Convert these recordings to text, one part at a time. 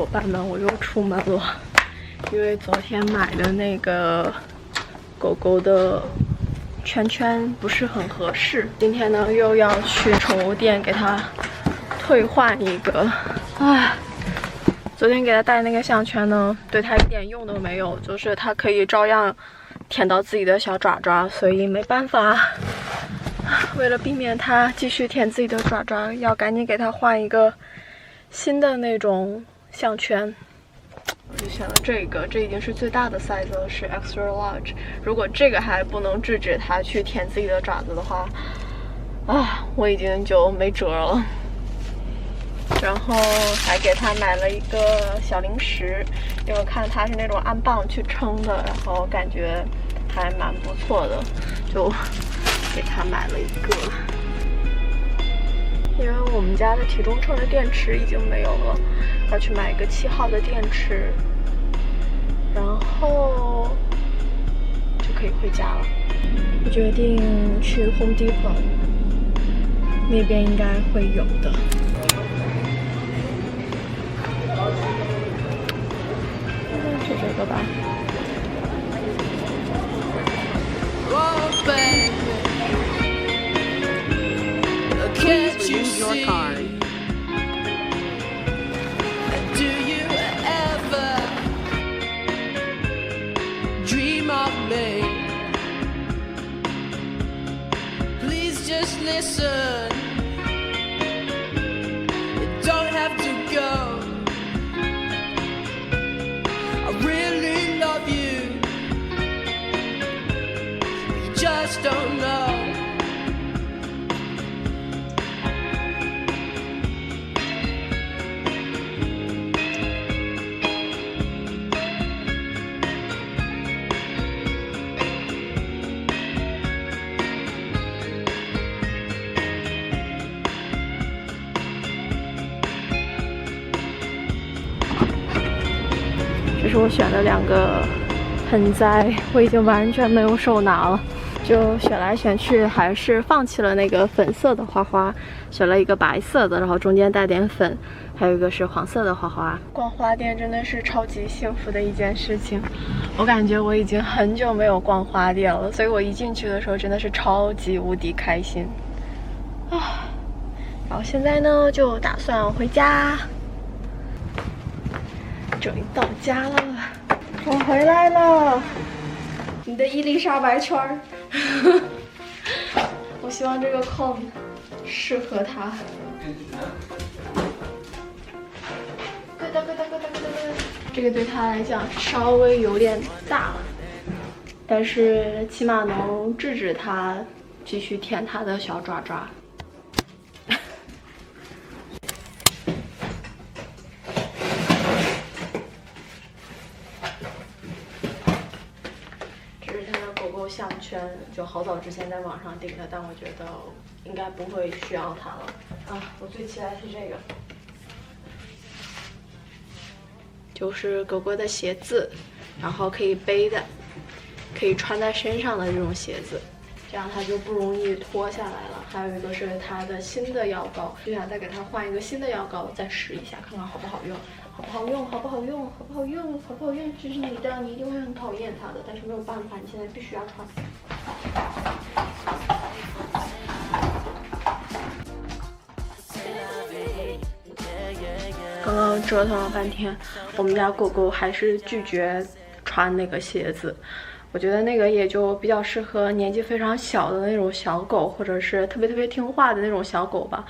伙伴们，我又出门了，因为昨天买的那个狗狗的圈圈不是很合适，今天呢又要去宠物店给它退换一个。唉，昨天给它戴那个项圈呢，对它一点用都没有，就是它可以照样舔到自己的小爪爪，所以没办法。为了避免它继续舔自己的爪爪，要赶紧给它换一个新的那种项圈。我就选了这个，这已经是最大的 size 了，是 extra large。如果这个还不能制止它去舔自己的爪子的话，我已经就没辙了。然后还给它买了一个小零食，因为我看它是那种按磅去称的，然后感觉还蛮不错的，就给它买了一个。因为我们家的体重秤的电池已经没有了，要去买一个7号的电池，然后就可以回家了。我决定去 Home Depot， 那边应该会有的。就这个吧。Can't you see? Do you ever dream of me? Please just listen. You don't have to go. I really love you. You just don't know.这是我选的2个盆栽，我已经完全没有手拿了，就选来选去还是放弃了那个粉色的花花，选了一个白色的，然后中间带点粉，还有一个是黄色的花花。逛花店真的是超级幸福的一件事情，我感觉我已经很久没有逛花店了，所以我一进去的时候真的是超级无敌开心然后现在呢就打算回家。终于到家了，我回来了，你的伊丽莎白圈儿。我希望这个 cone 适合它。咯哒咯哒咯哒咯哒，这个对它来讲稍微有点大，但是起码能制止它继续舔它的小爪爪。项圈就好早之前在网上订的，但我觉得应该不会需要它了我最期待的是这个，就是狗狗的鞋子，然后可以背的，可以穿在身上的这种鞋子，这样它就不容易脱下来了。还有一个是它的新的药膏，就想再给它换一个新的药膏，再试一下看看好不好用。好不好用？好不好用？好不好用？好不好用？这是你的，你一定会很讨厌它的，但是没有办法，你现在必须要穿。刚刚折腾了半天，我们家狗狗还是拒绝穿那个鞋子。我觉得那个也就比较适合年纪非常小的那种小狗，或者是特别听话的那种小狗吧。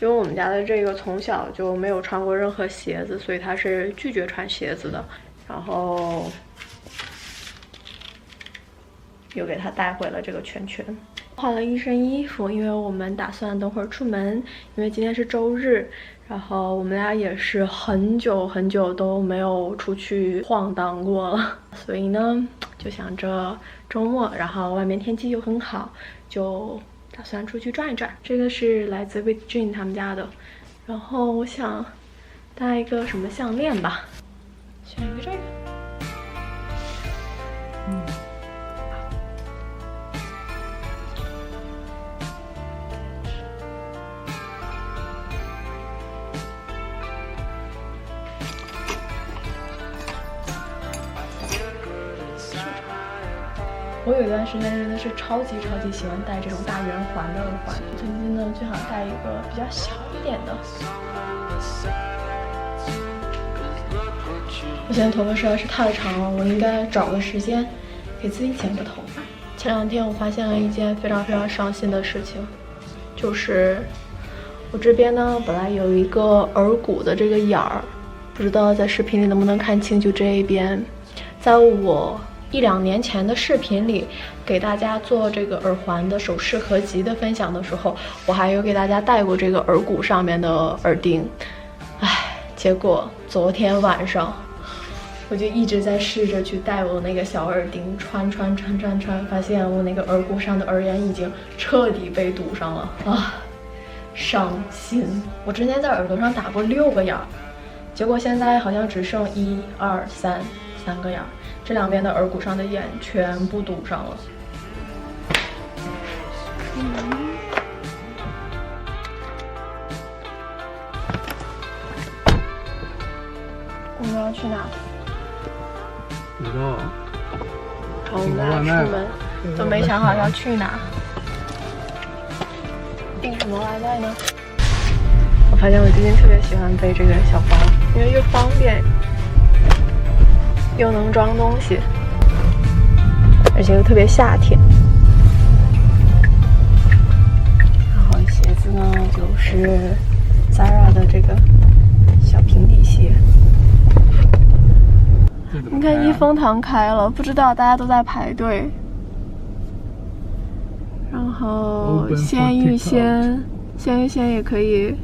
因为我们家的这个从小就没有穿过任何鞋子，所以它是拒绝穿鞋子的。然后又给它带回了这个圈圈，换了一身衣服，因为我们打算等会儿出门，因为今天是周日。然后我们俩也是很久都没有出去晃荡过了，所以呢就想着周末，然后外面天气又很好，就打算出去转一转。这个是来自 With Jean 他们家的，然后我想戴一个什么项链吧，选一个这个。我有一段时间真的是超级喜欢戴这种大圆环的耳环，曾经呢就想戴一个比较小一点的。我现在头发实在是太长了，我应该找个时间给自己剪个头发。前2天我发现了一件非常伤心的事情，就是我这边呢本来有一个耳骨的这个眼儿，不知道在视频里能不能看清，就这一边。在我1、2年前的视频里给大家做这个耳环的首饰合集的分享的时候，我还有给大家戴过这个耳骨上面的耳钉。结果昨天晚上我就一直在试着去戴我那个小耳钉，穿，发现我那个耳骨上的耳眼已经彻底被堵上了啊，伤心。我之前在耳朵上打过6个眼儿，结果现在好像只剩1、2、3个眼儿，这2边的耳骨上的眼全部堵上了。我们要去哪？不知道。好，我们俩出门都没想好要去哪，订什么外卖呢？我发现我最近特别喜欢背这个小包，因为又方便，又能装东西，而且又特别夏天。然后鞋子呢，就是 Zara 的这个小平底鞋。你看益丰堂开了，不知道大家都在排队。然后鲜芋仙也可以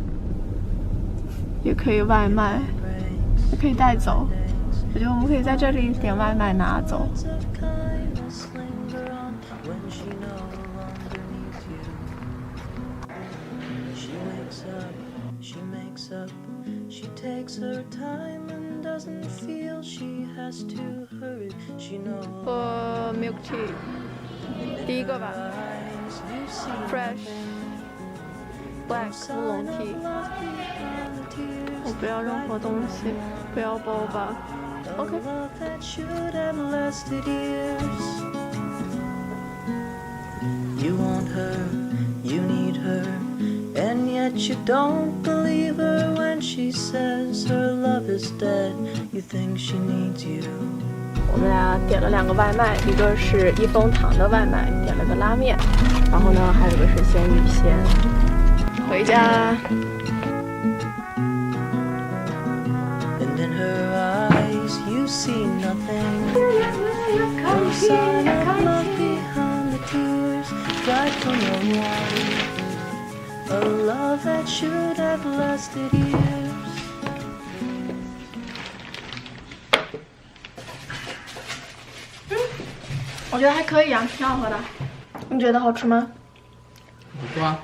外卖，也可以带走。我觉得我们可以在这里点外卖拿走。喝 milk tea， 第一个吧 ，fresh black 乌龙 tea。我不要任何东西，不要包吧。OK。You want her, you need her, and yet you don't believe her when she says her love is dead. You think she needs you. 我们俩点了2个外卖，一个是益丰堂的外卖，点了个拉面，然后呢还有一个是鲜芋仙。回家。And in her eyes you see nothing. No sign of love behind the tears dried from your eyes. A love that should have lasted years. 我觉得还可以啊，挺好喝的。你觉得好吃吗？不错啊。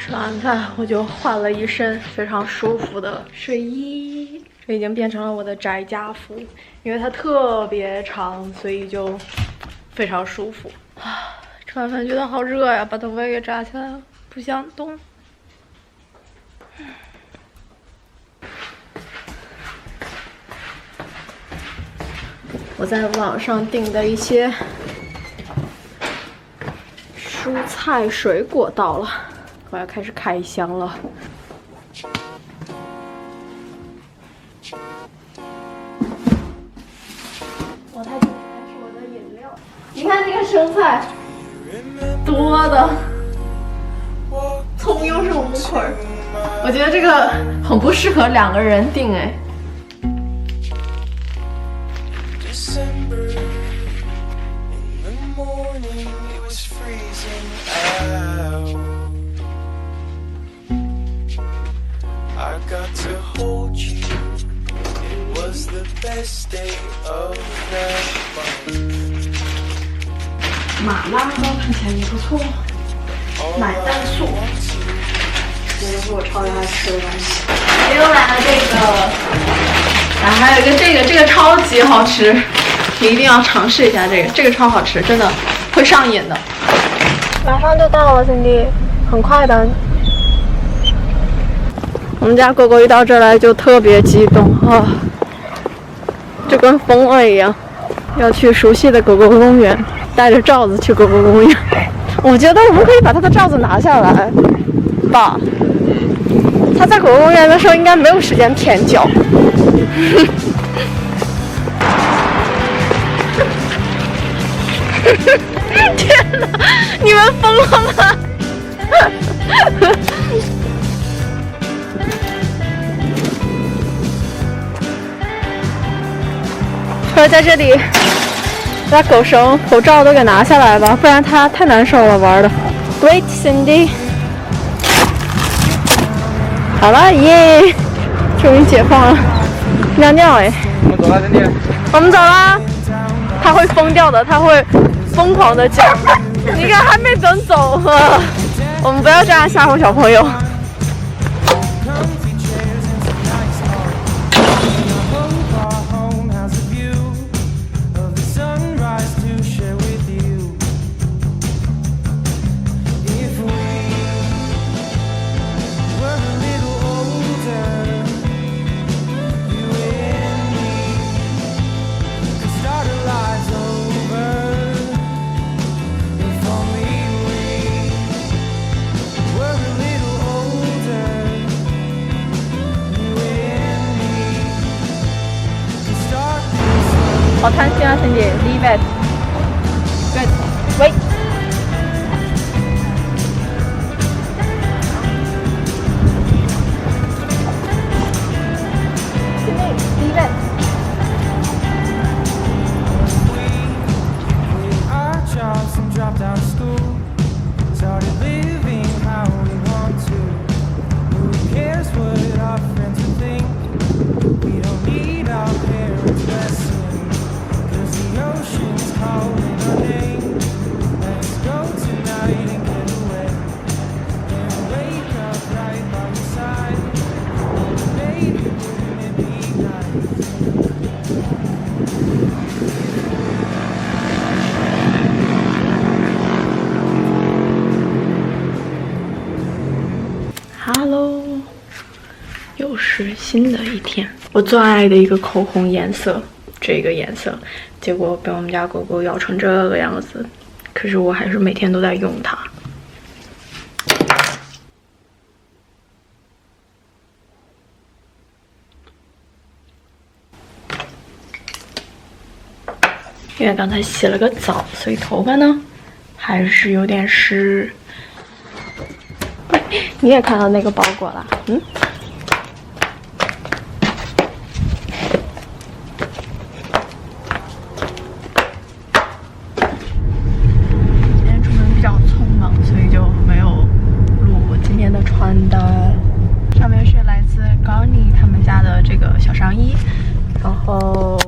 吃完饭我就换了一身非常舒服的睡衣，这已经变成了我的宅家服，因为它特别长，所以就非常舒服。吃完饭觉得好热呀，把头发给扎起来了，不想动。我在网上订的一些蔬菜水果到了。我要开始开箱了。我太紧张，是我的饮料。你看这个生菜，多的，葱又是5捆，我觉得这个很不适合2个人订哎。马拉糕看起来也不错，奶蛋素，这个是我超级爱吃的东西。又来了这个，然后还有一个这个超级好吃，你一定要尝试一下这个超好吃，真的会上瘾的。马上就到了，兄弟，很快的。我们家狗狗一到这儿来就特别激动啊，就跟疯了一样，要去熟悉的狗狗公园，带着罩子去狗狗公园。我觉得我们可以把它的罩子拿下来吧。它在狗狗公园的时候应该没有时间舔脚。天哪，你们疯了吗？快在这里把狗绳、口罩都给拿下来吧，不然它太难受了玩的。Wait, Cindy。好了，耶！终于解放了。尿尿哎。我们走了，Cindy。我们走啦。它会疯掉的，它会疯狂的叫。你看还没等走啊！我们不要这样吓唬小朋友。好贪心啊，兄弟 ，leave it。Good， wait。leave it。Hello， 又是新的一天。我最爱的一个口红颜色，这个颜色，结果被我们家狗狗咬成这个样子。可是我还是每天都在用它。因为刚才洗了个澡，所以头发呢还是有点湿。你也看到那个包裹了？嗯。今天出门比较匆忙，所以就没有录我今天的穿搭。上面是来自 Garni 他们家的这个小上衣，然后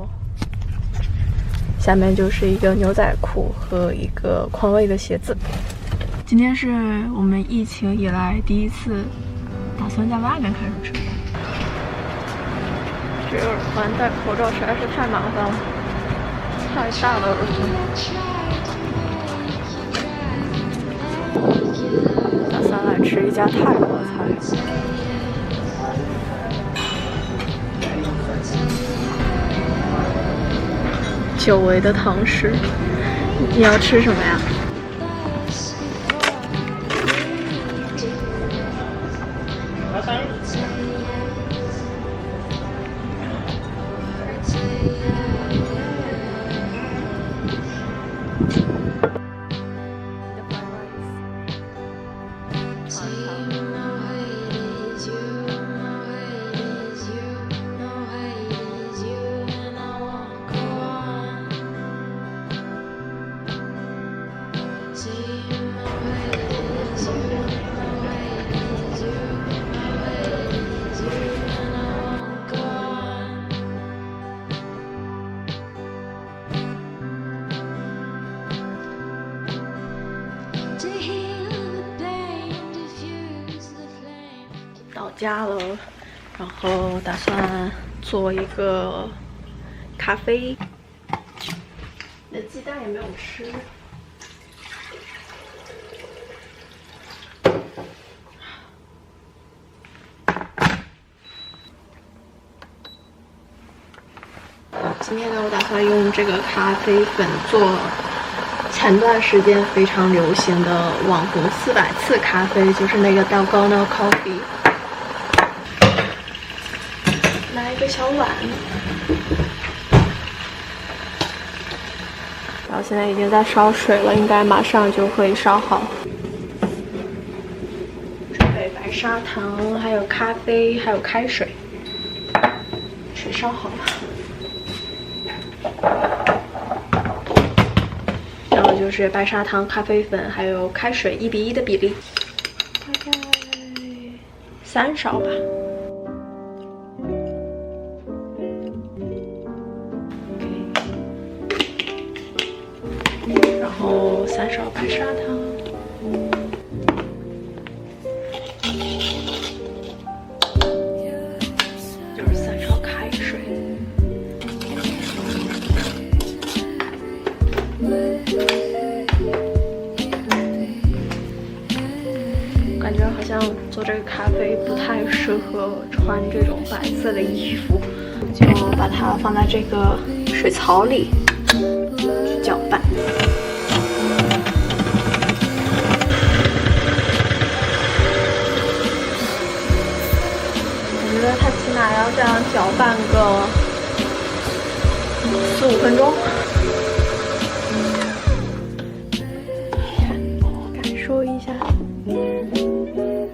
下面就是一个牛仔裤和一个匡威的鞋子。今天是我们疫情以来第一次打算在外面开始吃饭。这个耳环戴口罩实在是太麻烦了，太大的耳环。打算来吃一家泰国菜。久违的堂食，你要吃什么呀？到家了，然后打算做一个咖啡。那鸡蛋也没有吃。今天呢，我打算用这个咖啡粉做前段时间非常流行的网红400次咖啡，就是那个 Dalgona Coffee。拿一个小碗，然后现在已经在烧水了，应该马上就会烧好。准备白砂糖，还有咖啡，还有开水。水烧好了。然后就是白砂糖、咖啡粉还有开水1:1的比例，大概3勺吧。然后3勺白砂糖，就是3勺开水。感觉好像做这个咖啡不太适合穿这种白色的衣服，就把它放在这个水槽里搅拌。我觉得它起码要这样搅拌个4-5分钟。感受一下，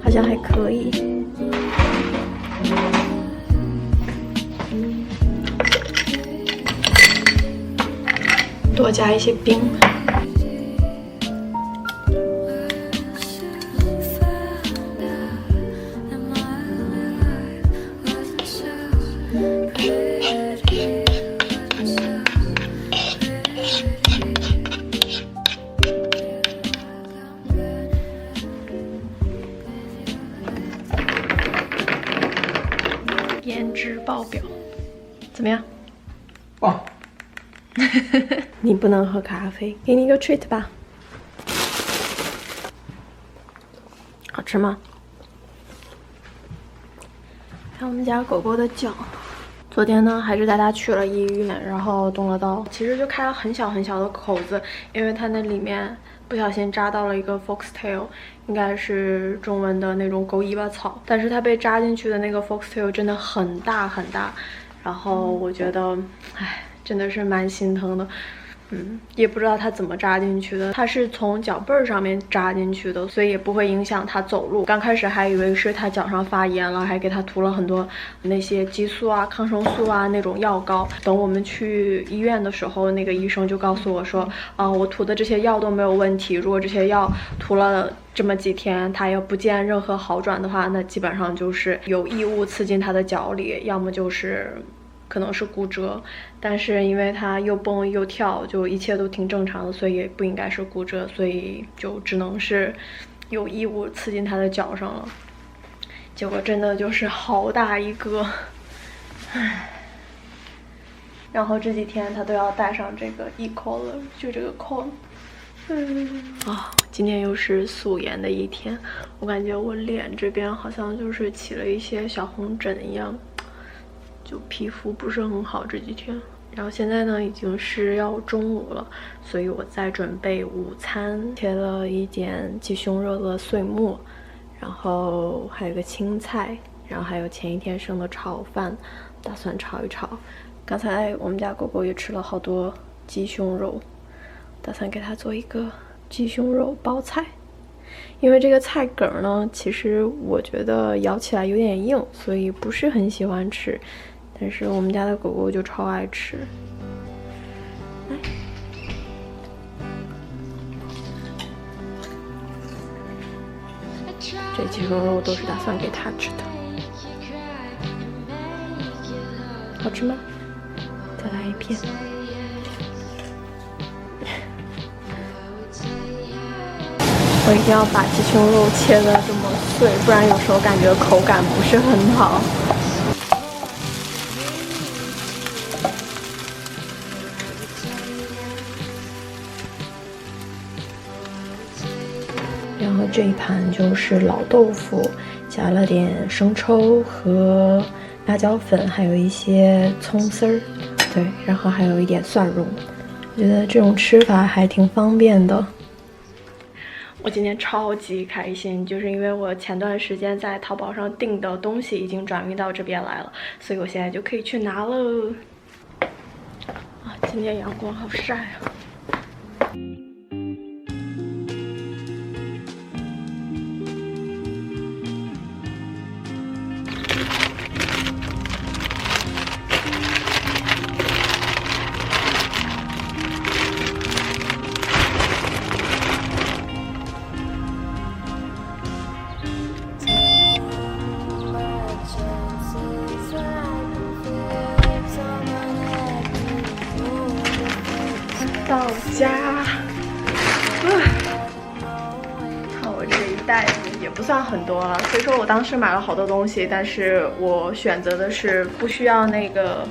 好像还可以。多加一些冰。颜值爆表，怎么样？棒！你不能喝咖啡，给你一个 treat 吧。好吃吗？看我们家狗狗的脚。昨天呢，还是带它去了医院，然后动了刀，其实就开了很小很小的口子，因为它那里面不小心扎到了一个 foxtail， 应该是中文的那种狗尾巴草，但是它被扎进去的那个 foxtail 真的很大很大，然后我觉得，唉，真的是蛮心疼的。也不知道它怎么扎进去的，它是从脚背上面扎进去的，所以也不会影响它走路。刚开始还以为是它脚上发炎了，还给它涂了很多那些激素啊、抗生素啊那种药膏。等我们去医院的时候，那个医生就告诉我说，我涂的这些药都没有问题，如果这些药涂了这么几天，它要不见任何好转的话，那基本上就是有异物刺进它的脚里，要么就是可能是骨折，但是因为它又蹦又跳，就一切都挺正常的，所以不应该是骨折，所以就只能是有异物刺进它的脚上了。结果真的就是好大一个，唉。然后这几天它都要戴上这个 e-collar， 就这个 collar。今天又是素颜的一天，我感觉我脸这边好像就是起了一些小红疹一样。就皮肤不是很好这几天，然后现在呢已经是要中午了，所以我在准备午餐，切了一点鸡胸肉的碎末，然后还有个青菜，然后还有前一天剩的炒饭，打算炒一炒。刚才我们家狗狗也吃了好多鸡胸肉，打算给它做一个鸡胸肉包菜。因为这个菜梗呢，其实我觉得咬起来有点硬，所以不是很喜欢吃。但是我们家的狗狗就超爱吃。这鸡胸肉都是打算给它吃的，好吃吗？再来一片。我一定要把鸡胸肉切得这么碎，不然有时候感觉口感不是很好。然后这一盘就是老豆腐，加了点生抽和辣椒粉，还有一些葱丝儿，对，然后还有一点蒜蓉。我觉得这种吃法还挺方便的。我今天超级开心，就是因为我前段时间在淘宝上订的东西已经转运到这边来了，所以我现在就可以去拿了。啊，今天阳光好晒啊！到家，看我这一袋子也不算很多了，所以说我当时买了好多东西，但是我选择的是不需要那个。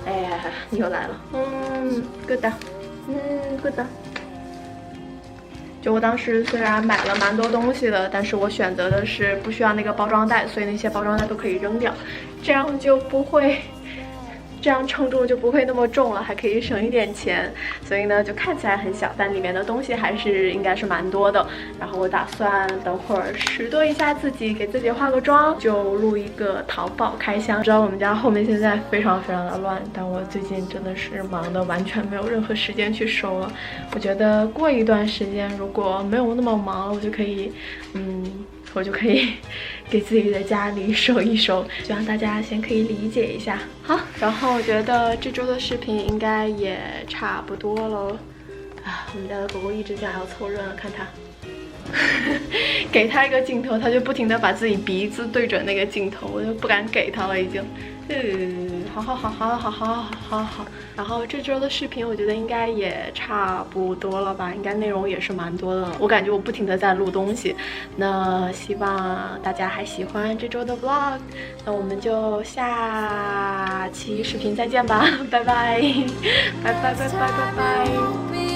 哎呀，你又来了，good，good。就我当时虽然买了蛮多东西的，但是我选择的是不需要那个包装袋，所以那些包装袋都可以扔掉，这样就不会。这样称重就不会那么重了，还可以省一点钱，所以呢就看起来很小，但里面的东西还是应该是蛮多的。然后我打算等会儿拾掇一下自己，给自己化个妆，就录一个淘宝开箱。知道我们家后面现在非常的乱，但我最近真的是忙的完全没有任何时间去收了。我觉得过一段时间如果没有那么忙了，我就可以给自己的家里收一收，希望大家先可以理解一下。好，然后我觉得这周的视频应该也差不多了。啊，我们家的狗狗一直想要凑热闹，看它，给它一个镜头，它就不停地把自己鼻子对准那个镜头，我就不敢给它了，已经。好。然后这周的视频我觉得应该也差不多了吧，应该内容也是蛮多的了。我感觉我不停地在录东西，那希望大家还喜欢这周的 vlog， 那我们就下期视频再见吧，拜拜，拜拜。